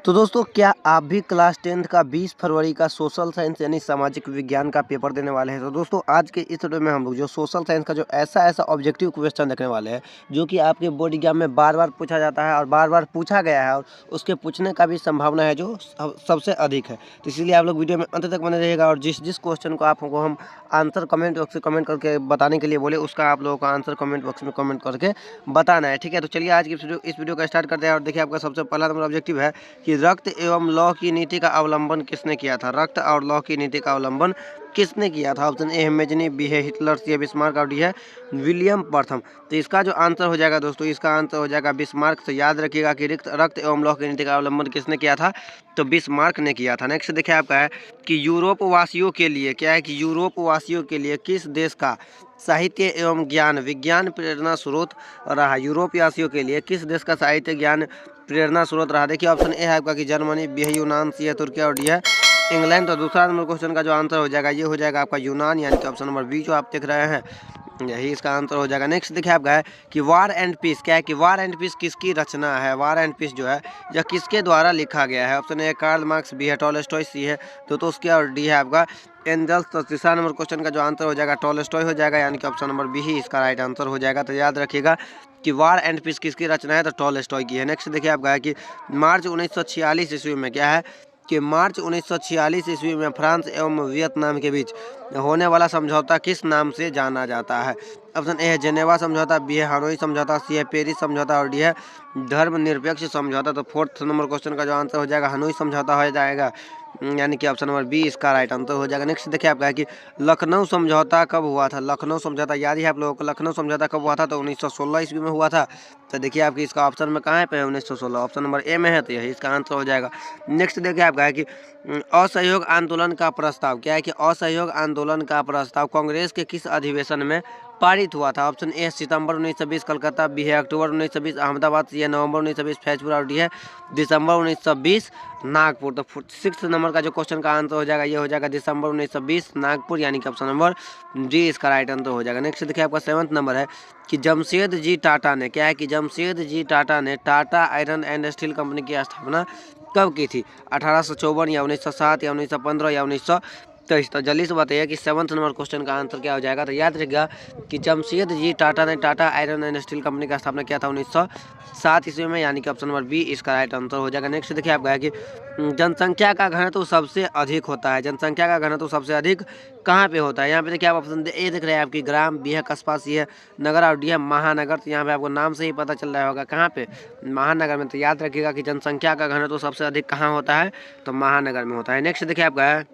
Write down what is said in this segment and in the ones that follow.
तो दोस्तों, क्या आप भी क्लास 10th का 20 फरवरी का सोशल साइंस यानी सामाजिक विज्ञान का पेपर देने वाले हैं? तो दोस्तों, आज के इस वीडियो में हम लोग जो सोशल साइंस का जो ऐसा ऑब्जेक्टिव क्वेश्चन देखने वाले हैं जो कि आपके बोर्ड एग्जाम में बार बार पूछा जाता है और बार बार पूछा गया है और उसके पूछने का भी संभावना है जो सबसे अधिक है। तो इसीलिए आप लोग वीडियो में अंत तक बने रहिएगा और जिस क्वेश्चन को आपको हम आंसर कमेंट बॉक्स में कमेंट करके बताने के लिए बोले उसका आप लोगों का आंसर कमेंट बॉक्स में कमेंट करके बताना है। ठीक है, तो चलिए आज की इस वीडियो का स्टार्ट करते हैं। और देखिए, आपका सबसे पहला नंबर ऑब्जेक्टिव है कि रक्त एवं लौह की नीति का अवलंबन किसने किया था? रक्त और लौह की नीति का अवलंबन किसने किया था? ऑप्शन ए मेजनी, बी है हिटलर, सी है बिस्मार्क और डी है विलियम प्रथम। तो इसका जो आंसर हो जाएगा दोस्तों, इसका आंसर हो जाएगा बिस्मार्क। तो याद रखिएगा कि रक्त एवं लौह की नीति का अवलंबन किसने किया था? तो बिस्मार्क ने किया था। नेक्स्ट देखिए आपका है कि यूरोप वासियों के लिए क्या है कि यूरोप वासियों के लिए किस देश का साहित्य एवं ज्ञान विज्ञान प्रेरणा स्रोत रहा? यूरोप वासियों के लिए किस देश का साहित्य ज्ञान प्रेरणा स्रोत रहा? देखिए, ऑप्शन ए है आपका कि जर्मनी, बी है यूनान, सी है तुर्की और डी है इंग्लैंड। तो दूसरा नंबर क्वेश्चन का जो आंसर हो जाएगा ये हो जाएगा आपका यूनान, यानी कि ऑप्शन नंबर बी जो आप देख रहे हैं यही इसका आंसर हो जाएगा। नेक्स्ट देखिए आपका है कि वार एंड पीस क्या है कि वार एंड पीस किसकी रचना है? वार एंड पीस जो है यह किसके द्वारा लिखा गया है? Option A Karl Marx, B है टॉलस्टॉय, सी है दोस्तों और डी है आपका एंजल्स। तो तीसरा नंबर क्वेश्चन का जो आंसर हो जाएगा टॉलस्टॉय हो जाएगा, यानी कि ऑप्शन नंबर बी ही इसका राइट आंसर हो जाएगा। तो याद रखिएगा कि वार एंड पीस किसकी रचना है? तो टॉलस्टॉय की है। नेक्स्ट देखिए आपका है कि मार्च 1946 ईस्वी में क्या है कि मार्च 1946 ईस्वी में फ्रांस एवं वियतनाम के बीच होने वाला समझौता किस नाम से जाना जाता है? ऑप्शन ए है जेनेवा समझौता, बी है हनोई समझौता, सी है पेरिस समझौता और डी है धर्मनिरपेक्ष समझौता। तो फोर्थ नंबर क्वेश्चन का जो आंसर हो जाएगा हनोई समझौता हो जाएगा, यानी कि ऑप्शन नंबर बी इसका राइट आंसर हो जाएगा। नेक्स्ट देखिए आपका है कि लखनऊ समझौता कब हुआ था? लखनऊ समझौता याद है आप लोगों को? लखनऊ समझौता कब हुआ था? तो 1916 ईस्वी में हुआ था। तो देखिए आपकी इसका ऑप्शन में कहाँ पे है 1916, ऑप्शन नंबर ए में है, तो यही इसका आंसर हो जाएगा। नेक्स्ट देखिए आपका है कि असहयोग आंदोलन का प्रस्ताव क्या है कि असहयोग आंदोलन का प्रस्ताव कांग्रेस के किस अधिवेशन में पारित हुआ था? ऑप्शन ए सितंबर 1920 कलकत्ता, बी है अक्टूबर 1920 अहमदाबाद, सी है नवंबर 1920 फैजपुर और डी है दिसंबर 1920 नागपुर। तो सिक्स नंबर का जो क्वेश्चन का आंसर हो जाएगा ये हो जाएगा दिसंबर 1920 नागपुर, यानी कि ऑप्शन नंबर डी इसका राइट आंसर हो जाएगा। नेक्स्ट देखिए आपका सेवंथ नंबर है कि जमशेद जी टाटा ने क्या है कि जमशेद जी टाटा ने Tata iron and steel company की स्थापना कब की थी? 1854 या 1907 या 1915 या 1923? तो जल्दी से बताइए कि सेवंथ नंबर क्वेश्चन का आंसर क्या हो जाएगा? तो याद रखिएगा कि जमशेद जी टाटा ने Tata iron and steel company का स्थापना किया था 1907 ईस्वी में, यानी कि ऑप्शन नंबर बी इसका राइट आंसर हो जाएगा। नेक्स्ट देखिए आपका है कि जनसंख्या का घनत्व सबसे अधिक होता है। जनसंख्या का घनत्व सबसे अधिक कहाँ पे होता है? यहाँ पे देखिए आप ऑप्शन ए देख रहे हैं आपकी ग्राम, बी है कस्बा, सी है नगर और डी है महानगर। तो यहाँ पे आपको नाम से ही पता चल रहा होगा कहाँ पे, महानगर में। तो याद रखिएगा कि जनसंख्या का घनत्व सबसे अधिक कहाँ होता है? तो महानगर में होता है। नेक्स्ट देखिए आपका है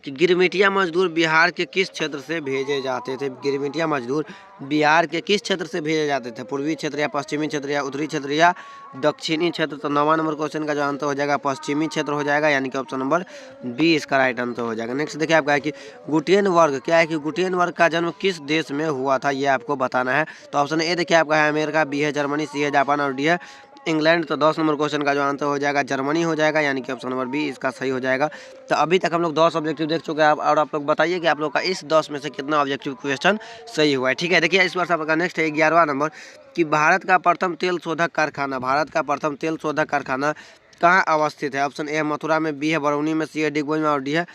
कि गिरमिटिया मजदूर बिहार के किस क्षेत्र से भेजे जाते थे? गिरमिटिया मजदूर बिहार के किस क्षेत्र से भेजे जाते थे? पूर्वी क्षेत्र या पश्चिमी क्षेत्र या उत्तरी क्षेत्र या दक्षिणी क्षेत्र? तो 9वां नंबर क्वेश्चन का जो आंसर हो जाएगा पश्चिमी क्षेत्र हो जाएगा, यानी कि ऑप्शन नंबर बी इसका राइट आंसर हो जाएगा। नेक्स्ट देखिए आपका है कि गुटियन वर्ग क्या है कि गुटियन वर्ग का जन्म किस देश में हुआ था? ये आपको बताना है। तो ऑप्शन ए देखिए आपका है अमेरिका, बी है जर्मनी, सी है जापान और डी है इंग्लैंड। तो 10 नंबर क्वेश्चन का जो आंसर हो जाएगा जर्मनी हो जाएगा, यानी कि ऑप्शन नंबर बी इसका सही हो जाएगा। तो अभी तक हम लोग 10 ऑब्जेक्टिव देख चुके हैं और आप लोग बताइए कि आप लोग का इस 10 में से कितना ऑब्जेक्टिव क्वेश्चन सही हुआ है। ठीक है, देखिए इस बार आपका नेक्स्ट है 11वां नंबर कि भारत का प्रथम तेल शोधक कारखाना कहाँ अवस्थित है? ऑप्शन ए मथुरा में, बी है बरौनी में, सी है डिगबोई में और डी है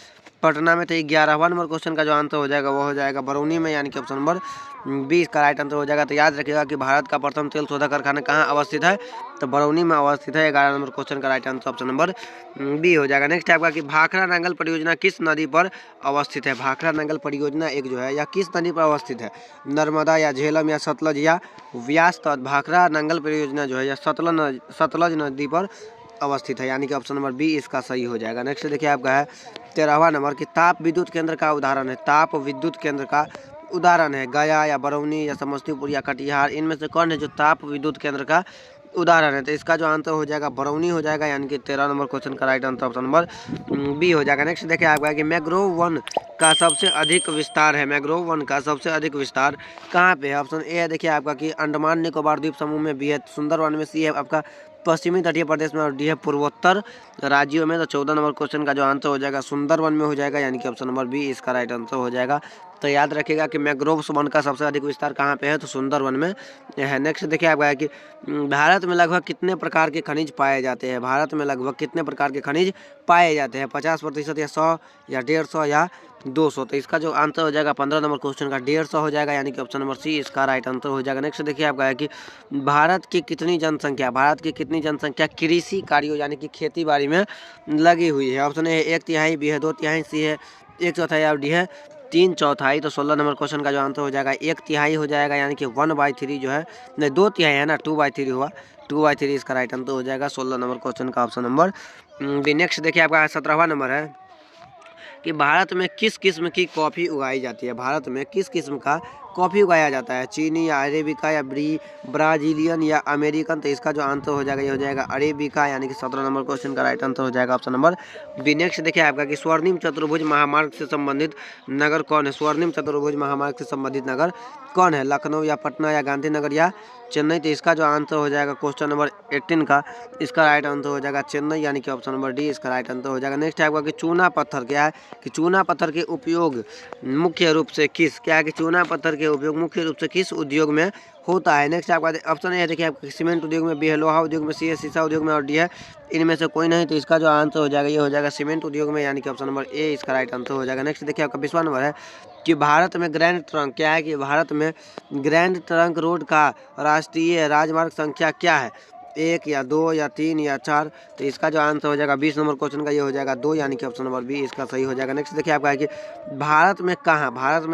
पटना में। तो 11वां नंबर क्वेश्चन का जो आंसर हो जाएगा वो हो जाएगा बरौनी में, यानी कि ऑप्शन नंबर बी इसका राइट आंसर हो जाएगा। तो याद रखिएगा कि भारत का प्रथम तेल शोधक कारखाना कहाँ अवस्थित है? तो बरौनी में अवस्थित है। 11 नंबर क्वेश्चन का right answer option number B हो जाएगा। नेक्स्ट आपका कि भाखड़ा नांगल परियोजना किस नदी पर अवस्थित है? भाखड़ा नांगल परियोजना एक जो है या किस नदी पर अवस्थित है? नर्मदा या झेलम या सतलज या व्यास? तो भाखड़ा नांगल परियोजना जो है या सतलज नदी पर अवस्थित है, यानी कि ऑप्शन नंबर बी इसका सही हो जाएगा। नेक्स्ट देखिए आपका है 13वां नंबर कि ताप विद्युत केंद्र का उदाहरण है। ताप विद्युत केंद्र का उदाहरण है गया या बरौनी या समस्तीपुर या कटिहार? इनमें से कौन है जो ताप विद्युत केंद्र का उदाहरण है? तो इसका जो आंसर हो जाएगा बरौनी हो जाएगा, यानी कि 13 नंबर क्वेश्चन का right answer option number B हो जाएगा। नेक्स्ट देखिए आपका कि मैंग्रोव वन का सबसे अधिक विस्तार है। मैंग्रोव वन का सबसे अधिक विस्तार कहाँ पे है? ऑप्शन ए है देखिए आपका कि अंडमान निकोबार द्वीप समूह में, बी है सुंदरवन में, सी है आपका पश्चिमी तटीय प्रदेश में और डी है पूर्वोत्तर राज्यों में। तो 14 नंबर क्वेश्चन का जो आंसर हो जाएगा सुंदरवन में हो जाएगा, यानी कि ऑप्शन नंबर बी इसका राइट आंसर हो जाएगा। तो याद रखिएगा कि मैंग्रोव्स वन का सबसे अधिक विस्तार कहाँ पे है, तो सुंदरवन में है। नेक्स्ट देखिए आपका है कि भारत में लगभग कितने प्रकार के खनिज पाए जाते हैं। भारत में लगभग कितने प्रकार के खनिज पाए जाते हैं, 50% या 100 या 150 या 200। तो इसका जो आंसर हो जाएगा 15 नंबर क्वेश्चन का 150 हो जाएगा, यानी कि ऑप्शन नंबर सी इसका राइट आंसर हो जाएगा। नेक्स्ट देखिए आपका है कि भारत की कितनी जनसंख्या कृषि कार्यों यानी कि खेती बाड़ी में लगी हुई है। ऑप्शन ए 1/3, बी है 2/3, सी है 1/4 और डी है 3/4। तो 16 नंबर क्वेश्चन का जो आंसर हो जाएगा 1/3 हो जाएगा, यानी कि 1/3 जो है, नहीं 2/3 है ना, 2/3 हुआ, 2/3 इसका राइट आंसर हो जाएगा 16 नंबर क्वेश्चन का ऑप्शन नंबर बी। नेक्स्ट देखिए आपका 17वां नंबर है कि भारत में किस किस्म की कॉफ़ी उगाई जाती है। भारत में किस किस्म का कॉफ़ी उगाया जाता है, चीनी या अरेबिका या ब्राजीलियन या अमेरिकन। तो इसका जो आंसर हो जाएगा ये हो जाएगा अरेबिका, यानी कि 17 नंबर क्वेश्चन का राइट आंसर हो जाएगा ऑप्शन नंबर बी। नेक्स्ट देखिए आपका कि स्वर्णिम चतुर्भुज महामार्ग से संबंधित नगर कौन है। स्वर्णिम चतुर्भुज महामार्ग से संबंधित नगर कौन है, लखनऊ या पटना या गांधीनगर या चेन्नई। तो इसका जो आंसर हो जाएगा क्वेश्चन नंबर 18 का, इसका राइट आंसर हो जाएगा चेन्नई, यानी कि ऑप्शन नंबर डी इसका राइट आंसर हो जाएगा। नेक्स्ट है आपका कि चूना पत्थर क्या है, कि चूना पत्थर के उपयोग मुख्य रूप से किस, क्या है कि चूना पत्थर के उपयोग मुख्य रूप से किस उद्योग में होता है। नेक्स्ट आपका ऑप्शन ए देखिए आपका सीमेंट उद्योग में, बी है लोहा उद्योग में, सी है शीशा उद्योग में और डी है इनमें से कोई नहीं। तो इसका जो आंसर हो जाएगा ये हो जाएगा सीमेंट उद्योग में, यानी कि ऑप्शन नंबर ए इसका राइट आंसर हो जाएगा। नेक्स्ट देखिए आपका 20वां नंबर है कि भारत में ग्रैंड ट्रंक क्या है, कि भारत में ग्रैंड ट्रंक रोड का राष्ट्रीय राजमार्ग संख्या क्या है, 1 या 2 या 3 या 4। तो इसका जो आंसर हो जाएगा 20 नंबर क्वेश्चन का ये हो जाएगा 2, यानी कि ऑप्शन नंबर बी इसका सही हो जाएगा। नेक्स्ट देखिए आपका है कि भारत में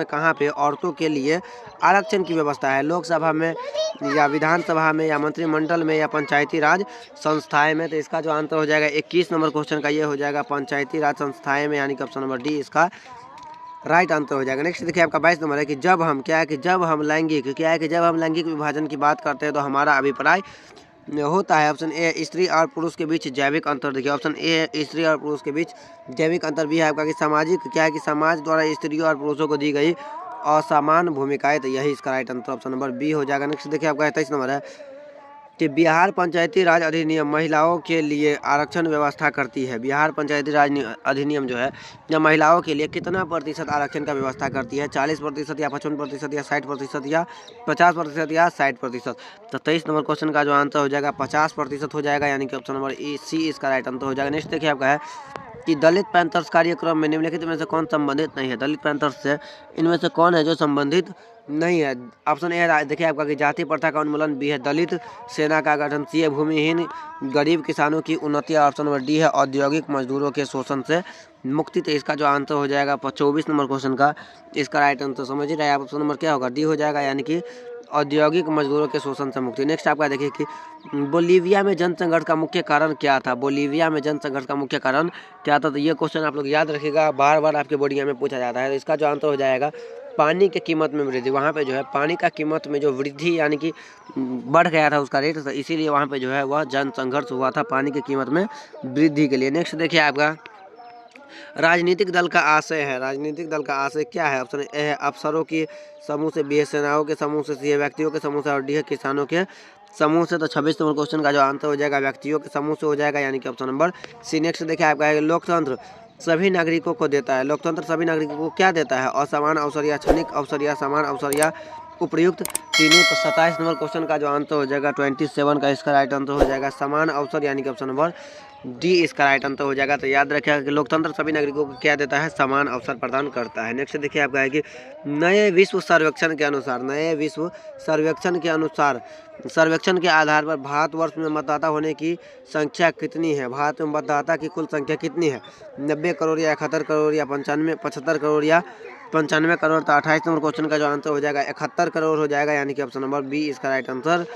कहाँ पे औरतों के लिए आरक्षण की व्यवस्था है, लोकसभा में या विधानसभा में या मंत्रिमंडल में या पंचायती राज संस्थाएं में। तो इसका जो आंसर हो जाएगा 21 नंबर क्वेश्चन का ये हो जाएगा पंचायती राज संस्थाएं में, यानी कि ऑप्शन नंबर डी इसका राइट आंसर हो जाएगा। नेक्स्ट देखिए आपका 22 नंबर है कि जब हम जब हम लैंगिक विभाजन की बात करते हैं तो हमारा अभिप्राय होता है। ऑप्शन ए स्त्री और पुरुष के बीच जैविक अंतर। देखिए ऑप्शन ए स्त्री और पुरुष के बीच जैविक अंतर भी है आपका कि सामाजिक, क्या है कि समाज द्वारा स्त्रियों और पुरुषों को दी गई असमान भूमिकाएं। तो यही इसका right answer option number B हो जाएगा। नेक्स्ट देखिए आपका 23 नंबर है कि बिहार पंचायती राज अधिनियम महिलाओं के लिए आरक्षण व्यवस्था करती है। बिहार पंचायती राज अधिनियम जो है या महिलाओं के लिए कितना प्रतिशत आरक्षण का व्यवस्था करती है, 40% या 55% या 60% या 50% या 60%। तो 23 नंबर क्वेश्चन का जो आंसर हो जाएगा 50% हो जाएगा, यानी कि ऑप्शन नंबर सी इसका राइट आंसर हो जाएगा। नेक्स्ट देखिए आपका है कि दलित पैंथर्स कार्यक्रम में निम्नलिखित में से कौन संबंधित नहीं है। दलित पैंथर्स से इनमें से कौन है जो संबंधित नहीं है। ऑप्शन ए देखिए आपका कि जाति प्रथा का उन्मूलन, बी है दलित सेना का गठन, सी है भूमिहीन गरीब किसानों की उन्नति और ऑप्शन नंबर डी है औद्योगिक मजदूरों के शोषण से मुक्ति। तो इसका जो आंसर हो जाएगा 24 नंबर क्वेश्चन का, इसका राइट आंसर समझ ही रहे आप, ऑप्शन नंबर क्या होगा, डी हो जाएगा, यानी कि औद्योगिक मजदूरों के शोषण से मुक्ति। नेक्स्ट आपका देखिए कि बोलीविया में जनसंघर्ष का मुख्य कारण क्या था। बोलीविया में जनसंघर्ष का मुख्य कारण क्या था। तो ये क्वेश्चन आप लोग याद रखिएगा, बार बार आपके बोर्ड में पूछा जाता है। तो इसका जो आंसर हो जाएगा पानी की कीमत में वृद्धि। वहाँ पे जो है पानी का कीमत में जो वृद्धि यानी कि बढ़ गया था उसका रेट, तो इसीलिए वहाँ पे जो है वह जनसंघर्ष हुआ था पानी की कीमत में वृद्धि के लिए। नेक्स्ट देखिए आपका राजनीतिक दल का आशय है। राजनीतिक दल का आशय क्या है। ऑप्शन ए है अफसरों की समूह से, बी है सेनाओं के समूह से, सी है व्यक्तियों के समूह से और डी है किसानों के समूह से। तो 26 नंबर क्वेश्चन का जो आंसर हो जाएगा व्यक्तियों के समूह से हो जाएगा, यानी कि ऑप्शन नंबर सी। नेक्स्ट देखिए आपका लोकतंत्र सभी नागरिकों को देता है। लोकतंत्र सभी नागरिकों को क्या देता है, असमान अवसर या क्षणिक अवसर या समान अवसर या उपयुक्त तीनों। तो 27 नंबर क्वेश्चन का जो आंसर हो जाएगा 27 का, इसका राइट आंसर हो जाएगा समान अवसर, यानी कि ऑप्शन नंबर डी इसका राइट आंसर हो जाएगा। तो याद रखिएगा कि लोकतंत्र सभी नागरिकों को क्या देता है, समान अवसर प्रदान करता है। नेक्स्ट देखिए आपका है कि नए विश्व सर्वेक्षण के अनुसार सर्वेक्षण के आधार पर भारतवर्ष में मतदाता होने की संख्या कितनी है। भारत में मतदाता की कुल संख्या कितनी है, 90 करोड़ या 71 करोड़ या 75 करोड़ या 95 करोड़। तो 28 नंबर क्वेश्चन का जो आंसर हो जाएगा 71 करोड़ हो जाएगा, यानी कि ऑप्शन नंबर बी इसका राइट आंसर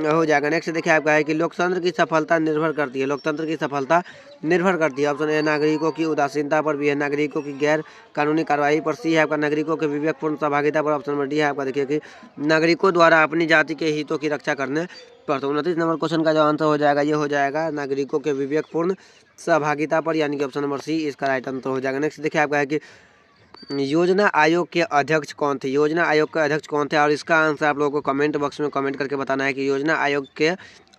हो जाएगा। नेक्स्ट देखिए आपका है कि लोकतंत्र की सफलता निर्भर करती है। लोकतंत्र की सफलता निर्भर करती है। ऑप्शन ए नागरिकों की उदासीनता पर, बी है नागरिकों की गैर कानूनी कार्रवाई पर, सी है आपका नागरिकों के विवेकपूर्ण सहभागिता पर, ऑप्शन नंबर डी है आपका देखिए कि नागरिकों द्वारा अपनी जाति के हितों की रक्षा करने पर। तो 29 नंबर क्वेश्चन का जो आंसर हो जाएगा ये हो जाएगा नागरिकों के विवेकपूर्ण सहभागिता पर, यानी कि ऑप्शन नंबर सी इसका राइट आंसर हो जाएगा। नेक्स्ट देखिए आपका है कि योजना आयोग के अध्यक्ष कौन थे। योजना आयोग के अध्यक्ष कौन थे और इसका आंसर आप लोगों को कमेंट बॉक्स में कमेंट करके बताना है कि योजना आयोग के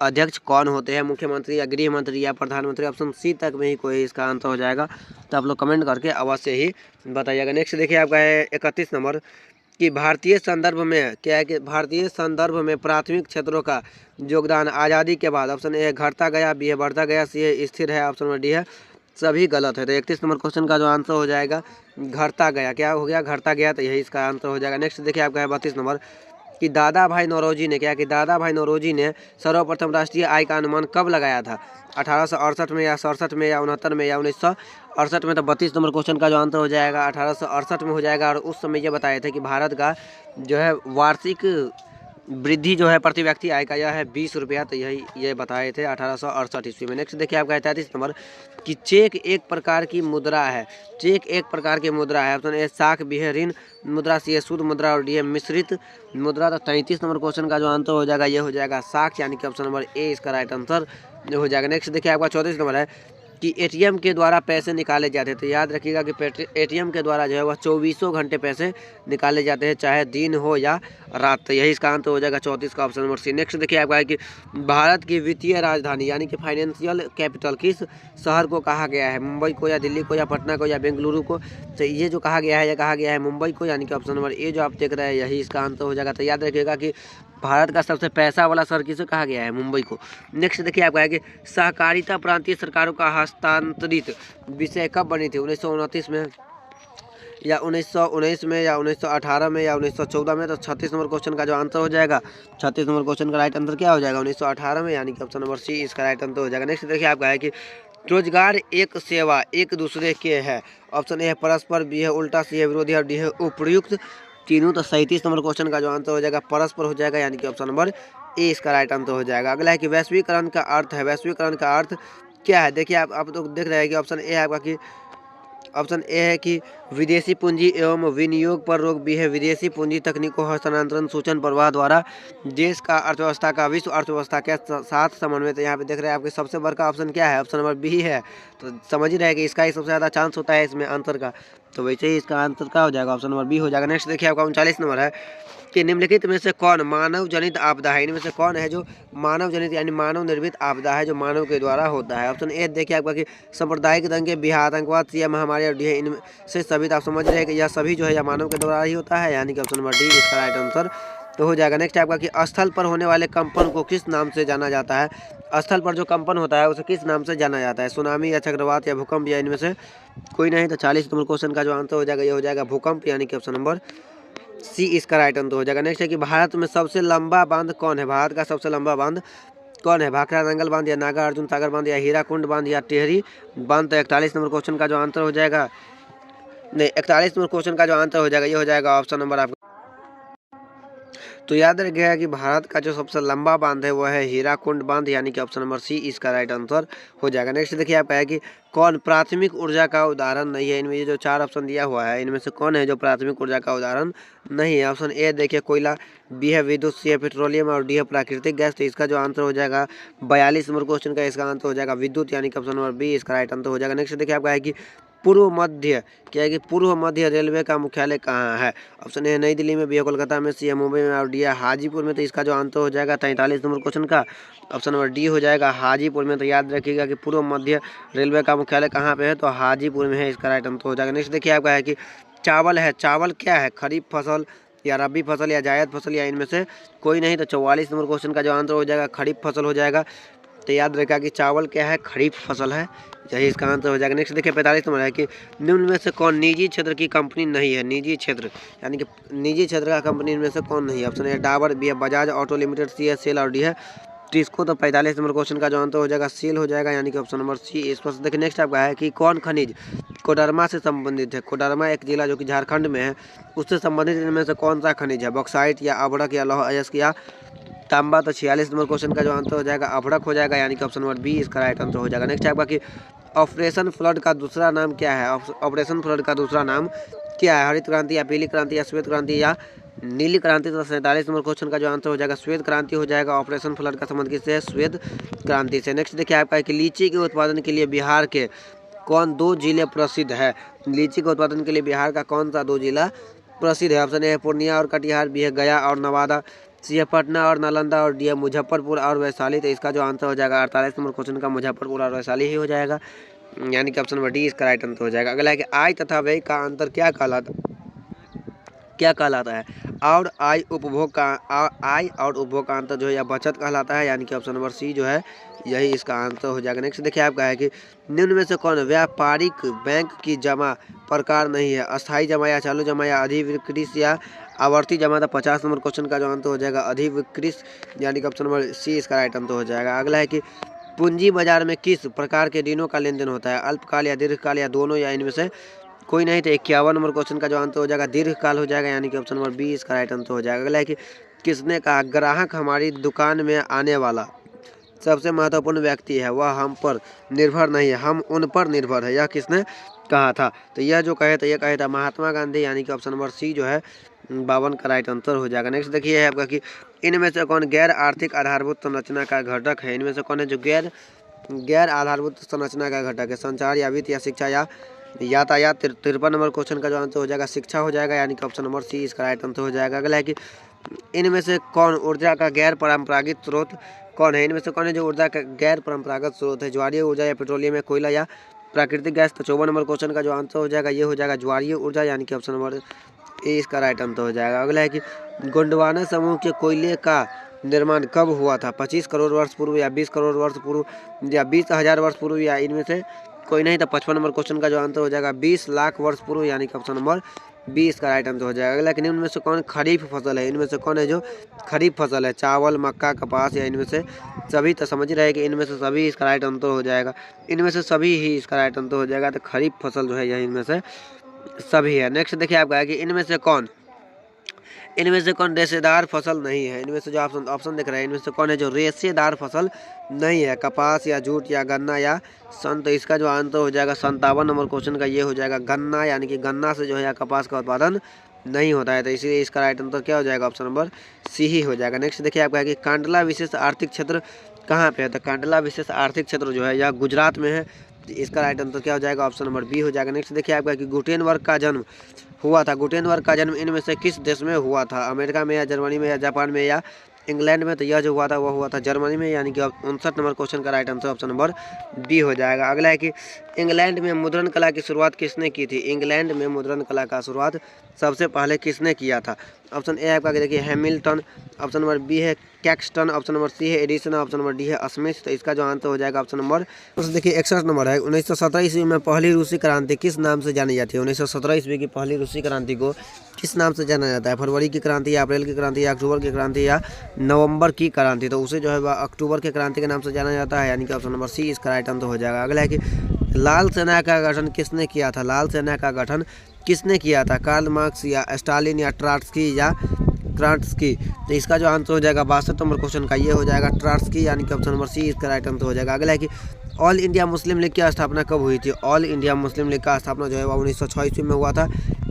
अध्यक्ष कौन होते हैं, मुख्यमंत्री या गृह मंत्री या प्रधानमंत्री। ऑप्शन सी तक में ही कोई इसका आंसर हो जाएगा, तो आप लोग कमेंट करके अवश्य ही बताइएगा। नेक्स्ट देखिए आपका है 31 नंबर कि भारतीय संदर्भ में क्या है कि भारतीय संदर्भ में प्राथमिक क्षेत्रों का योगदान आज़ादी के बाद। ऑप्शन ए घटता गया, बी है बढ़ता गया, सी है स्थिर है, ऑप्शन नंबर डी है सभी गलत है। तो 31 नंबर क्वेश्चन का जो आंसर हो जाएगा घटता गया। क्या हो गया, घटता गया, तो यही इसका आंसर हो जाएगा। नेक्स्ट देखिए आपका है 32 नंबर कि दादा भाई नौरोजी ने क्या कि दादा भाई नौरोजी ने सर्वप्रथम राष्ट्रीय आय का अनुमान कब लगाया था, 1868 में या 67 में या 69 में या 1968 में। तो 32 नंबर क्वेश्चन का जो आंसर हो जाएगा 1868 में हो जाएगा। और उस समय ये बताए थे कि भारत का जो है वार्षिक वृद्धि जो है प्रति व्यक्ति आय का यह है 20 रुपया, तो यही ये बताए थे 1868 ईस्वी में। नेक्स्ट देखिए आपका 33 नंबर कि चेक एक प्रकार की मुद्रा है। चेक एक प्रकार की मुद्रा है। ऑप्शन ए साख, बी है ऋण मुद्रा, सी है शुद्ध मुद्रा और डी है मिश्रित मुद्रा। तो 33 नंबर क्वेश्चन का जो आंसर हो जाएगा ये हो जाएगा साख, यानी कि ऑप्शन नंबर ए इसका राइट आंसर हो जाएगा। नेक्स्ट देखिए आपका 34 नंबर है कि एटीएम के द्वारा पैसे निकाले जाते थे। याद रखिएगा कि एटीएम के द्वारा जो है वह 24 घंटे पैसे निकाले जाते हैं, चाहे दिन हो या रात। तो यही इसका आंसर हो जाएगा 34 का ऑप्शन नंबर सी। नेक्स्ट देखिए आपका है कि भारत की वित्तीय राजधानी यानी कि फाइनेंशियल कैपिटल किस शहर को कहा गया है, मुंबई को या दिल्ली को या पटना को या बेंगलुरु को। तो ये जो कहा गया है, ये कहा गया है मुंबई को, यानी कि ऑप्शन नंबर ए जो आप देख रहे हैं यही इसका आंसर हो जाएगा। तो याद रखिएगा कि भारत का सबसे पैसा वाला शहर किसे कहा गया है, मुंबई को। नेक्स्ट देखिए आपका है कि सहकारिता प्रांतीय सरकारों का हस्तांतरित विषय कब बनी थी, 1929 में या 1919 में या 1918 में या 1914 में। तो 36 नंबर क्वेश्चन का जो आंसर हो जाएगा 36 नंबर क्वेश्चन का राइट आंसर क्या हो जाएगा, 1918 में, यानी कि ऑप्शन नंबर सी इसका राइट आंसर हो जाएगा। नेक्स्ट देखिए आपका है कि रोजगार एक सेवा एक दूसरे के है। ऑप्शन ए है परस्पर, बी है उल्टा, सी है विरोधी और डी है उपयुक्त तीनों। तो 37 नंबर क्वेश्चन का जो आंसर हो जाएगा परस्पर हो जाएगा, यानी कि ऑप्शन नंबर ए इसका राइट आंसर हो जाएगा। अगला है कि वैश्वीकरण का अर्थ है, वैश्वीकरण का अर्थ क्या है। देखिए आप तो देख रहे हैं कि ऑप्शन ए आपका कि ऑप्शन ए है कि विदेशी पूंजी एवं विनियोग पर रोक, बी है विदेशी पूंजी तकनीकों हस्तांतरण सूचन प्रवाह द्वारा देश का अर्थव्यवस्था का विश्व अर्थव्यवस्था के साथ समन्वय। तो यहाँ पे देख रहे हैं आपके सबसे बड़ा ऑप्शन क्या है, ऑप्शन नंबर बी है। तो समझ ही रहे कि इसका ही सबसे ज़्यादा चांस होता है इसमें आंसर का, तो वैसे ही इसका आंसर क्या हो जाएगा, ऑप्शन नंबर बी हो जाएगा। नेक्स्ट देखिए आपका 39 नंबर है कि निम्नलिखित में से कौन मानव जनित आपदा है। इनमें से कौन है जो मानव जनित यानी मानव निर्मित आपदा है जो मानव के द्वारा होता है। ऑप्शन ए देखिए आपका कि सांप्रदायिक दंगे, बिहार आतंकवाद, सी है महामारी और डी है इनमें से सभी। तो आप समझ रहे हैं कि यह सभी जो है यह मानव के द्वारा ही होता है, यानी कि ऑप्शन नंबर डी इसका राइट आंसर तो हो जाएगा। नेक्स्ट आपका कि स्थल पर होने वाले कंपन को किस नाम से जाना जाता है। स्थल पर जो कंपन होता है उसे किस नाम से जाना जाता है, सुनामी या चक्रवात या भूकंप या इनमें से कोई नहीं। तो 40 नंबर क्वेश्चन का जो आंसर हो जाएगा ये हो जाएगा भूकंप, यानी कि ऑप्शन नंबर सी इसका राइट आंसर हो जाएगा। नेक्स्ट है कि भारत में सबसे लंबा बांध कौन है, भारत का सबसे लंबा बांध कौन है, भाखड़ा नंगल बांध या नागा अर्जुन सागर बांध या हीराकुंड बांध या टेहरी बांध। तो 41 नंबर क्वेश्चन का जो आंसर हो जाएगा नहीं 41 नंबर क्वेश्चन का जो आंसर हो जाएगा ये हो जाएगा ऑप्शन नंबर आपका। तो याद रखिएगा कि भारत का जो सबसे लंबा बांध है वह है हीराकुंड बांध, यानी कि ऑप्शन नंबर सी इसका राइट आंसर हो जाएगा। नेक्स्ट देखिए आपका है कि कौन प्राथमिक ऊर्जा का उदाहरण नहीं है। इनमें ये जो 4 ऑप्शन दिया हुआ है इनमें से कौन है जो प्राथमिक ऊर्जा का उदाहरण नहीं है। ऑप्शन ए देखिए कोयला, बी है विद्युत, सी है पेट्रोलियम और डी है प्राकृतिक गैस। तो इसका जो आंसर हो जाएगा 42 नंबर क्वेश्चन का इसका आंसर हो जाएगा विद्युत, यानी कि ऑप्शन नंबर बी इसका राइट आंसर हो जाएगा। नेक्स्ट देखिए आपका है कि पूर्व मध्य क्या है कि पूर्व मध्य रेलवे का मुख्यालय कहाँ है। ऑप्शन ए नई दिल्ली में, बी है कोलकाता में, सी है मुंबई में और डी है हाजीपुर में। तो इसका जो आंसर हो जाएगा 43 नंबर क्वेश्चन का ऑप्शन नंबर डी हो जाएगा हाजीपुर में। तो याद रखिएगा कि पूर्व मध्य रेलवे का मुख्यालय कहाँ पे है, तो हाजीपुर में है, इसका राइट आंसर हो जाएगा। नेक्स्ट देखिए आपका है कि चावल है, चावल क्या है, खरीफ फसल या रबी फसल या जायद फसल या इनमें से कोई नहीं। तो 44 नंबर क्वेश्चन का जो आंसर हो जाएगा खरीफ फसल हो जाएगा। तो याद रखिएगा कि चावल क्या है, खरीफ फसल है, यही इसका आंसर हो जाएगा। नेक्स्ट देखिए 45 नंबर है कि निम्न में से कौन निजी क्षेत्र की कंपनी नहीं है, निजी क्षेत्र यानी कि निजी क्षेत्र का कंपनी इनमें से कौन नहीं है। ऑप्शन ए डाबर, बी है बजाज ऑटो लिमिटेड, सी है सेल और डी है टिस्को। तो 45 नंबर क्वेश्चन का जो आंसर हो जाएगा सेल हो जाएगा, यानी कि ऑप्शन नंबर सी इस पर। देखिए नेक्स्ट आपका है कि कौन खनिज कोडरमा से संबंधित है। कोडरमा एक जिला जो कि झारखंड में है, उससे संबंधित इनमें से कौन सा खनिज है, बॉक्साइट या अभ्रक या लौह अयस्क या तांबा। तो 46 नंबर क्वेश्चन का जो आंसर हो जाएगा अभ्रक हो जाएगा, यानी कि ऑप्शन नंबर बी इसका राइट आंसर हो जाएगा। नेक्स्ट आपका कि ऑपरेशन फ्लड का दूसरा नाम क्या है। ऑपरेशन फ्लड का दूसरा नाम क्या है, हरित क्रांति या पीली क्रांति या श्वेत क्रांति या नीली क्रांति। तो 47 नंबर क्वेश्चन का जो आंसर हो जाएगा श्वेत क्रांति हो जाएगा। ऑपरेशन फ्लड का संबंध किससे है, श्वेत क्रांति से। नेक्स्ट देखिए आपका कि लीची के उत्पादन के लिए बिहार के कौन 2 जिले प्रसिद्ध है। लीची के उत्पादन के लिए बिहार का कौन सा 2 जिला प्रसिद्ध है। ऑप्शन ए है पूर्णिया और कटिहार, बी है गया और नवादा, सी है पटना और नालंदा और डी है मुजफ्फरपुर और वैशाली। तो इसका जो आंसर हो जाएगा 48 नंबर क्वेश्चन का मुजफ्फरपुर और वैशाली ही हो जाएगा, यानी कि ऑप्शन नंबर डी इसका राइट आंसर हो जाएगा। अगला है कि आय तथा व्यय का अंतर क्या कहलाता है। और आय और उपभोग का अंतर जो है या बचत कहलाता है, यानी कि ऑप्शन नंबर सी जो है यही इसका आंसर हो जाएगा। नेक्स्ट देखिए आपका है कि निम्न में से कौन व्यापारिक बैंक की जमा प्रकार नहीं है। अस्थायी जमा या चालू जमा या अधिविकृत या आवर्ती जमा। था 50 नंबर क्वेश्चन का जो आंसर हो जाएगा अधिविकृत, यानी कि ऑप्शन नंबर सी इसका राइट आंसर हो जाएगा। अगला है कि पूंजी बाजार में किस प्रकार के ऋणों का लेन देन होता है। अल्पकाल या दीर्घकाल या दोनों या इनमें से कोई नहीं। तो 51 नंबर क्वेश्चन का जो आंसर हो जाएगा दीर्घकाल हो जाएगा, यानी कि ऑप्शन नंबर बी इसका राइट आंसर हो जाएगा। अगला है कि किसने कहा ग्राहक हमारी दुकान में आने वाला सबसे महत्वपूर्ण व्यक्ति है, वह हम पर निर्भर नहीं है, हम उन पर निर्भर है। यह किसने कहा था। तो यह जो कहे तो यह कहे था महात्मा गांधी, यानी कि ऑप्शन नंबर सी जो है 52 का राइट आंसर हो जाएगा। नेक्स्ट देखिए है आपका कि इनमें से कौन गैर आर्थिक आधारभूत संरचना का घटक है। इनमें से कौन है जो गैर आधारभूत संरचना का घटक है। संचार या वित्त या शिक्षा या यातायात। 53 नंबर क्वेश्चन का जो आंसर हो जाएगा शिक्षा हो जाएगा, यानी कि ऑप्शन नंबर सी इसका राइट आंसर हो जाएगा। अगला है कि इनमें से कौन ऊर्जा का गैर परंपरागत स्रोत कौन है। इनमें से कौन है जो ऊर्जा का गैर परंपरागत स्रोत है। ज्वारीय ऊर्जा या पेट्रोलियम या कोयला या प्राकृतिक गैस। तो 54 नंबर क्वेश्चन का जो आंसर हो जाएगा ये हो जाएगा ज्वारीय ऊर्जा, यानी कि ऑप्शन नंबर ए इसका राइट आंसर हो जाएगा। अगला है कि गोंडवाना समूह के कोयले का निर्माण कब हुआ था। 25 करोड़ वर्ष पूर्व या 20 करोड़ वर्ष पूर्व या 20,000 वर्ष पूर्व या इनमें से कोई नहीं। तो 55 नंबर क्वेश्चन का जो आंसर हो जाएगा 20 लाख वर्ष पूर्व, यानी कि ऑप्शन नंबर बी इसका राइट आंसर हो जाएगा। लेकिन इनमें से कौन खरीफ फसल है। इनमें से कौन है जो खरीफ फसल है। चावल, मक्का, कपास या इनमें से सभी। तो समझ रहे हैं कि इनमें से सभी इसका राइट आंसर हो जाएगा। इनमें से सभी ही इसका राइट आंसर हो जाएगा। तो खरीफ फसल जो है यह इनमें से सभी है। नेक्स्ट देखिए आपका है कि इनमें से कौन रेशेदार फसल नहीं है। इनमें से जो ऑप्शन दिख रहा है इनमें से कौन है जो रेशेदार फसल नहीं है। कपास या जूट या गन्ना या सन। तो इसका जो आंसर हो जाएगा 57 नंबर क्वेश्चन का ये हो जाएगा गन्ना, यानी कि गन्ना से जो है कपास का उत्पादन नहीं होता है। तो इसीलिए इसका राइट आंसर क्या हो जाएगा ऑप्शन नंबर सी ही हो जाएगा। नेक्स्ट देखिए आपका है कि कांडला विशेष आर्थिक क्षेत्र कहाँ पे है। तो कांडला विशेष आर्थिक क्षेत्र जो है यह गुजरात में है। इसका राइट आंसर क्या हो जाएगा ऑप्शन नंबर बी हो जाएगा। नेक्स्ट देखिए आपका कि गुटेनबर्ग का जन्म हुआ था। गुटेनबर्ग का जन्म इनमें से किस देश में हुआ था। अमेरिका में या जर्मनी में या जापान में या इंग्लैंड में। तो यह जो हुआ था वह हुआ था जर्मनी में, यानी कि 59 नंबर क्वेश्चन का right answer option number B हो जाएगा। अगला है कि इंग्लैंड में मुद्रण कला की शुरुआत किसने की थी। इंग्लैंड में मुद्रण कला का शुरुआत सबसे पहले किसने किया था। ऑप्शन ए आपका देखिए हैमिल्टन, ऑप्शन नंबर बी है कैक्सटन, ऑप्शन नंबर सी है एडिसन, ऑप्शन नंबर डी है स्मिथ। तो इसका जो आंसर हो जाएगा ऑप्शन नंबर देखिए 61 नंबर है। 1917 ईस्वी में पहली रूसी क्रांति किस नाम से जानी जाती है। 1917 ईस्वी की पहली रूसी क्रांति को किस नाम से जाना जाता है। फरवरी की क्रांति या अप्रैल की क्रांति या अक्टूबर की क्रांति या नवंबर की क्रांति। तो उसे जो है अक्टूबर की क्रांति के नाम से जाना जाता है, यानी कि ऑप्शन नंबर सी इसका राइट आंसर हो जाएगा। अगला है कि लाल सेना का गठन किसने किया था। लाल सेना का गठन किसने किया था। कार्ल मार्क्स या स्टालिन या ट्राट्स्की या ट्राट्स्की। तो इसका जो आंसर हो जाएगा 62 नंबर क्वेश्चन का ये हो जाएगा ट्राट्स्की, यानी कि ऑप्शन नंबर सी इसका राइट आंसर हो जाएगा। अगला है कि ऑल इंडिया मुस्लिम लीग की स्थापना कब हुई थी। ऑल इंडिया मुस्लिम लीग का स्थापना जो है वह 1906 ईस्वी में हुआ था,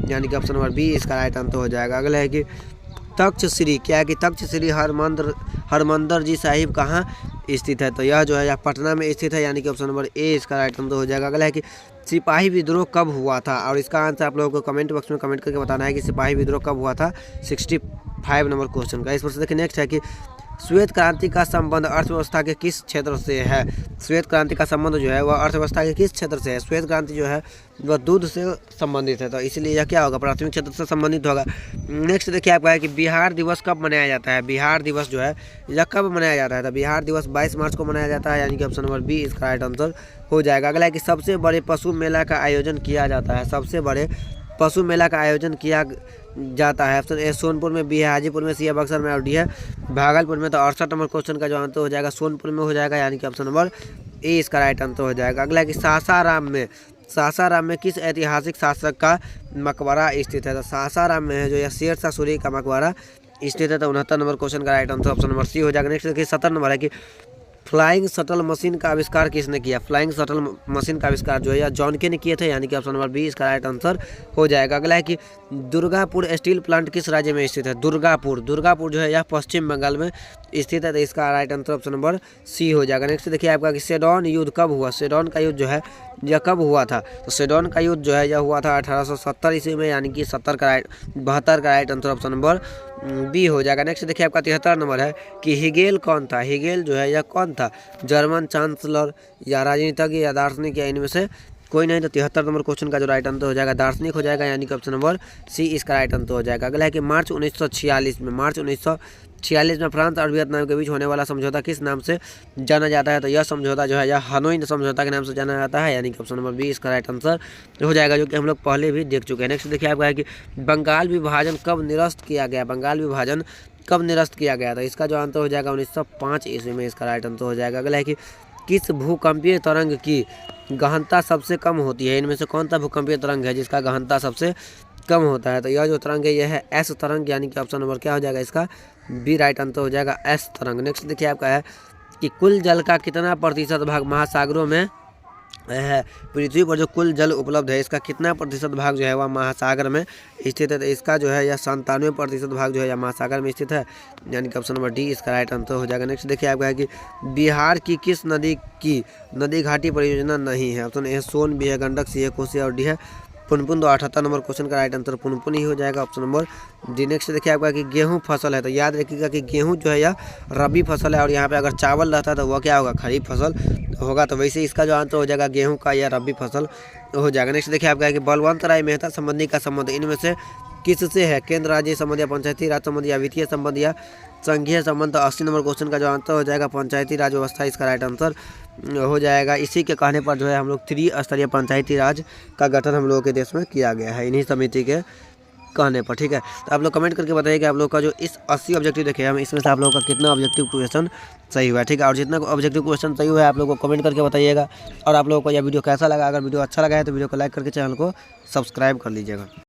यानी कि ऑप्शन नंबर बी इसका राइट आंसर हो जाएगा। अगला है कि तख्त श्री क्या है कि तख्त श्री हरमंदर जी साहिब कहाँ स्थित है। तो यह जो है पटना में स्थित है, यानी कि ऑप्शन नंबर ए इसका राइट आंसर हो जाएगा। अगला है कि सिपाही विद्रोह कब हुआ था, और इसका आंसर आप लोगों को कमेंट बॉक्स में कमेंट करके बताना है कि सिपाही विद्रोह कब हुआ था। 65 नंबर क्वेश्चन का। इस पर से देखिए नेक्स्ट है कि श्वेत क्रांति का संबंध अर्थव्यवस्था के किस क्षेत्र से है। श्वेत क्रांति का संबंध जो है वह अर्थव्यवस्था के किस क्षेत्र से है। श्वेत क्रांति जो है वह दूध से संबंधित है, तो इसलिए यह क्या होगा प्राथमिक क्षेत्र से संबंधित होगा। नेक्स्ट देखिए आपका है कि बिहार दिवस कब मनाया जाता है। बिहार दिवस जो है यह कब मनाया जाता है। तो बिहार दिवस 22 मार्च को मनाया जाता है, यानी कि ऑप्शन नंबर बी इसका राइट आंसर हो जाएगा। अगला है कि सबसे बड़े पशु मेला का आयोजन किया जाता है। सबसे बड़े पशु मेला का आयोजन किया जाता है। ऑप्शन ए सोनपुर में, बी है हाजीपुर में, सी है बक्सर में और डी है भागलपुर में। तो 68 नंबर क्वेश्चन का जो आंसर हो जाएगा सोनपुर में हो जाएगा, यानी कि ऑप्शन नंबर ए इसका राइट आंसर हो जाएगा। अगला है कि सासाराम में किस ऐतिहासिक शासक का मकबरा स्थित है। तो सासाराम में है जो यह शेरशाह सूरी का मकबरा स्थित है। तो 69 नंबर क्वेश्चन का right answer option number C हो जाएगा। नेक्स्ट देखिए 70 नंबर है कि फ्लाइंग शटल मशीन का आविष्कार किसने किया। फ्लाइंग शटल मशीन का आविष्कार जो है या जॉन के ने किए थे, यानी कि ऑप्शन नंबर बी इसका राइट आंसर हो जाएगा। अगला है कि दुर्गापुर स्टील प्लांट किस राज्य में स्थित है। दुर्गापुर जो है यह पश्चिम बंगाल में स्थित है। तो इसका right answer option number C हो जाएगा। नेक्स्ट देखिए आपका कि सेडोन युद्ध कब हुआ। सेडोन का युद्ध जो है यह कब हुआ था? तो सेडोन का युद्ध जो है यह हुआ था 1870 ईस्वी में, यानी कि 72 का right answer option number B हो जाएगा। नेक्स्ट देखिए आपका 73 नंबर है कि हिगेल कौन था? हिगेल जो है यह कौन था? जर्मन चांसलर या राजनीतिज्ञ या दार्शनिक या इनमें से कोई नहीं। तो 73 नंबर क्वेश्चन का जो राइट आंसर हो जाएगा दार्शनिक हो जाएगा, यानी कि ऑप्शन नंबर सी इसका राइट आंसर हो जाएगा। अगला है कि मार्च 1946 में फ्रांस और वियतनाम के बीच होने वाला समझौता किस नाम से जाना जाता है? तो यह समझौता जो है यह हनोई समझौता के नाम से जाना जाता है, यानी कि ऑप्शन नंबर बी इसका राइट आंसर हो जाएगा, जो कि हम लोग पहले भी देख चुके हैं। नेक्स्ट देखिए आपका है कि बंगाल विभाजन कब निरस्त किया गया? बंगाल विभाजन कब निरस्त किया गया? तो इसका जो आंसर हो जाएगा 1905 ईस्वी में इसका राइट आंसर हो जाएगा। अगला है कि किस भूकंपीय तरंग की गहनता सबसे कम होती है? इनमें से कौन सा भूकंपीय तरंग है जिसका गहनता सबसे कम होता है? तो यह जो तरंग है यह है एस तरंग, यानी कि ऑप्शन नंबर क्या हो जाएगा इसका बी राइट आंसर हो जाएगा एस तरंग। नेक्स्ट देखिए आपका है कि कुल जल का कितना प्रतिशत भाग महासागरों में है? पृथ्वी पर जो कुल जल उपलब्ध है इसका कितना प्रतिशत भाग जो है वह महासागर में स्थित है? तो इसका जो है यह 97% भाग जो है यह महासागर में स्थित है, यानी कि ऑप्शन नंबर डी इसका राइट आंसर हो जाएगा। नेक्स्ट देखिए आपका है कि बिहार की किस नदी घाटी परियोजना नहीं है? ऑप्शन ए सोन, बी है गंडक, सी है कोसी और डी है पुनपुन। तो 78 नंबर क्वेश्चन का राइट आंसर पुनपुन ही हो जाएगा, ऑप्शन नंबर डी। नेक्स्ट देखिए आपका कि गेहूं फसल है, तो याद रखिएगा कि गेहूं जो है यह रबी फसल है, और यहाँ पे अगर चावल रहता है तो वह क्या होगा? खरीफ फसल होगा। तो वैसे इसका जो आंसर हो जाएगा गेहूं का यह रबी फसल हो जाएगा। नेक्स्ट देखिए आपका कि बलवंत राय मेहता संबंधी का संबंध इनमें से किससे है? केंद्र राज्य संबंध या पंचायती राज संबंध या वित्तीय संबंध या संघीय संबंध? तो 80 नंबर क्वेश्चन का जो आंसर हो जाएगा पंचायती राज व्यवस्था इसका राइट आंसर हो जाएगा। इसी के कहने पर जो है हम लोग त्रिस्तरीय पंचायती राज का गठन हम लोगों के देश में किया गया है, इन्हीं समिति के कहने पर। ठीक है, तो आप लोग कमेंट करके बताइए कि आप लोग का जो इस 80 ऑब्जेक्टिव देखे हम इसमें से आप लोगों का कितना ऑब्जेक्टिव क्वेश्चन सही हुआ है। ठीक है, और जितना ऑब्जेक्टिव क्वेश्चन सही हुआ है आप लोग को कमेंट करके बताइएगा। और आप लोगों को यह वीडियो कैसा लगा? अगर वीडियो अच्छा लगा है तो वीडियो को लाइक करके चैनल को सब्सक्राइब कर लीजिएगा।